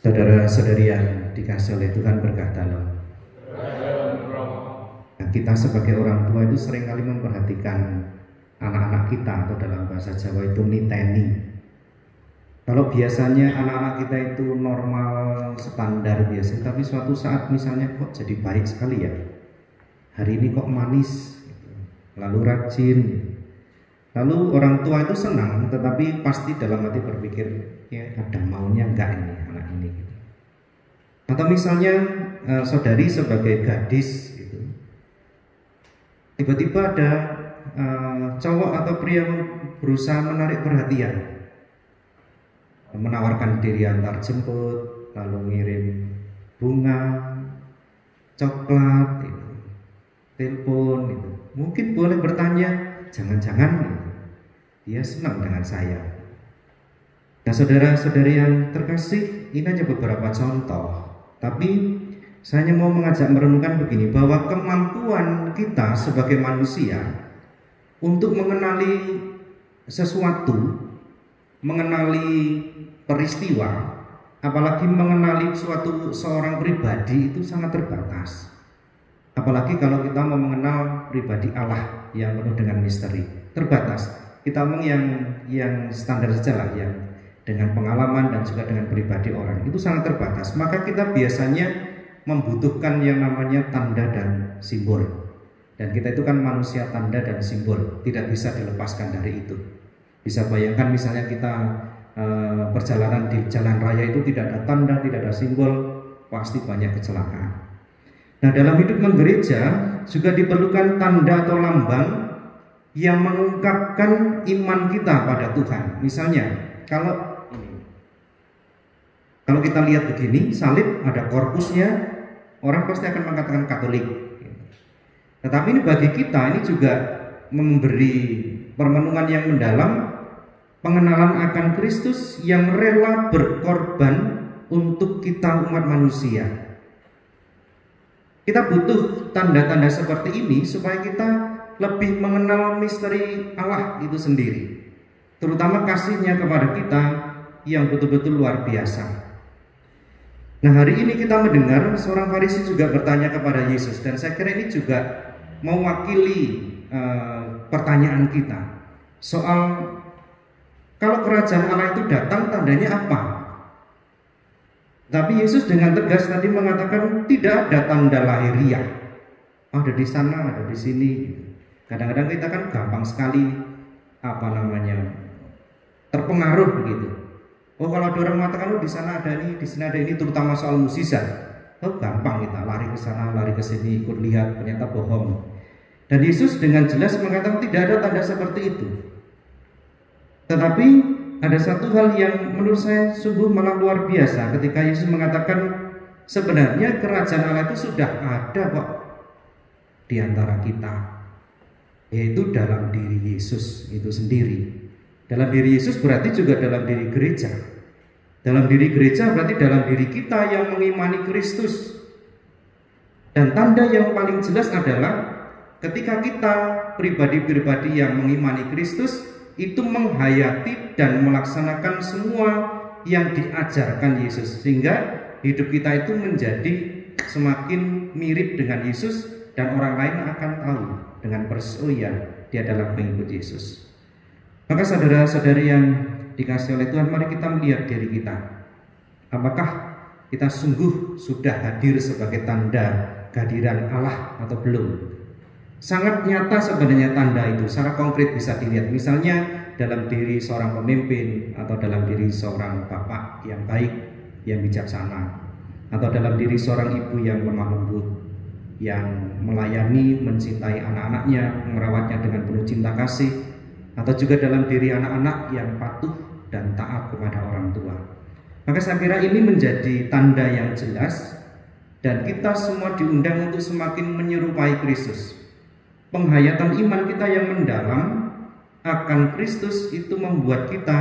Saudara-saudari yang dikasihi oleh Tuhan, berkah dalam. Nah, kita sebagai orang tua itu seringkali memperhatikan anak-anak kita, atau dalam bahasa Jawa itu niteni. Kalau biasanya anak-anak kita itu normal, standar biasa, tapi suatu saat misalnya kok jadi baik sekali ya. Hari ini kok manis, lalu rajin. Lalu orang tua itu senang, tetapi pasti dalam hati berpikir, ya ada maunya enggak ini anak ini gitu. Atau misalnya saudari sebagai gadis gitu, tiba-tiba ada cowok atau pria berusaha menarik perhatian, menawarkan diri antar jemput, lalu ngirim bunga, coklat gitu, telepon gitu. Mungkin boleh bertanya, jangan-jangan gitu, dia senang dengan saya. Nah, saudara-saudari yang terkasih, ini hanya beberapa contoh, tapi saya hanya mau mengajak merenungkan begini, bahwa kemampuan kita sebagai manusia untuk mengenali sesuatu, mengenali peristiwa, apalagi mengenali seorang pribadi itu sangat terbatas. Apalagi kalau kita mau mengenal pribadi Allah yang penuh dengan misteri, terbatas. Kita ngomong yang standar saja lah, yang dengan pengalaman dan juga dengan pribadi orang, itu sangat terbatas. Maka kita biasanya membutuhkan yang namanya tanda dan simbol. Dan kita itu kan manusia tanda dan simbol, tidak bisa dilepaskan dari itu. Bisa bayangkan misalnya kita perjalanan di jalan raya itu tidak ada tanda, tidak ada simbol, pasti banyak kecelakaan. Nah, dalam hidup menggereja juga diperlukan tanda atau lambang yang mengungkapkan iman kita pada Tuhan. Misalnya, kalau kita lihat begini, salib ada korpusnya, orang pasti akan mengatakan Katolik. Tetapi ini bagi kita ini juga memberi permenungan yang mendalam, pengenalan akan Kristus yang rela berkorban untuk kita umat manusia. Kita butuh tanda-tanda seperti ini supaya kita lebih mengenal misteri Allah itu sendiri, terutama kasihnya kepada kita yang betul-betul luar biasa. Nah, hari ini kita mendengar seorang Farisi juga bertanya kepada Yesus, dan saya kira ini juga mewakili pertanyaan kita soal kalau kerajaan Allah itu datang, tandanya apa? Tapi Yesus dengan tegas tadi mengatakan tidak ada tanda lahiriah. Ada di sana, ada di sini. Kadang-kadang kita kan gampang sekali terpengaruh begitu. Oh, kalau ada orang mengatakan di sana ada ini, di sini ada ini, terutama soal mukjizat, oh gampang kita lari ke sana, lari ke sini, ikut lihat, ternyata bohong. Dan Yesus dengan jelas mengatakan tidak ada tanda seperti itu. Tetapi ada satu hal yang menurut saya sungguh malah luar biasa ketika Yesus mengatakan sebenarnya kerajaan Allah itu sudah ada kok di antara kita, yaitu dalam diri Yesus itu sendiri. Dalam diri Yesus berarti juga dalam diri gereja. Dalam diri gereja berarti dalam diri kita yang mengimani Kristus. Dan tanda yang paling jelas adalah ketika kita pribadi-pribadi yang mengimani Kristus itu menghayati dan melaksanakan semua yang diajarkan Yesus, sehingga hidup kita itu menjadi semakin mirip dengan Yesus, dan orang lain akan tahu dengan persis, oh iya, dia adalah pengikut Yesus. Maka saudara-saudari yang dikasihi oleh Tuhan, mari kita melihat diri kita. Apakah kita sungguh sudah hadir sebagai tanda kehadiran Allah atau belum? Sangat nyata sebenarnya tanda itu, secara konkret bisa dilihat. Misalnya dalam diri seorang pemimpin, atau dalam diri seorang bapak yang baik, yang bijaksana, atau dalam diri seorang ibu yang lemah lembut, yang melayani, mencintai anak-anaknya, merawatnya dengan penuh cinta kasih, atau juga dalam diri anak-anak yang patuh dan taat kepada orang tua. Maka saya kira ini menjadi tanda yang jelas, dan kita semua diundang untuk semakin menyerupai Kristus. Penghayatan iman kita yang mendalam akan Kristus itu membuat kita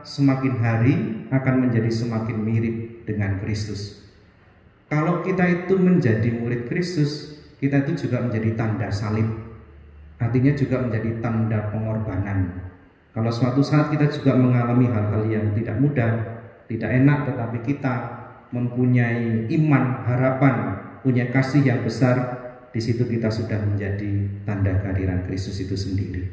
semakin hari akan menjadi semakin mirip dengan Kristus. Kalau kita itu menjadi murid Kristus, kita itu juga menjadi tanda salib. Artinya juga menjadi tanda pengorbanan. Kalau suatu saat kita juga mengalami hal-hal yang tidak mudah, tidak enak, tetapi kita mempunyai iman, harapan, punya kasih yang besar, di situ kita sudah menjadi tanda kehadiran Kristus itu sendiri.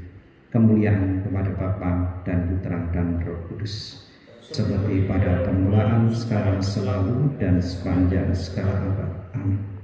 Kemuliaan kepada Bapa dan Putra dan Roh Kudus, seperti pada permulaan, sekarang, selalu, dan sepanjang segala abad. Amin.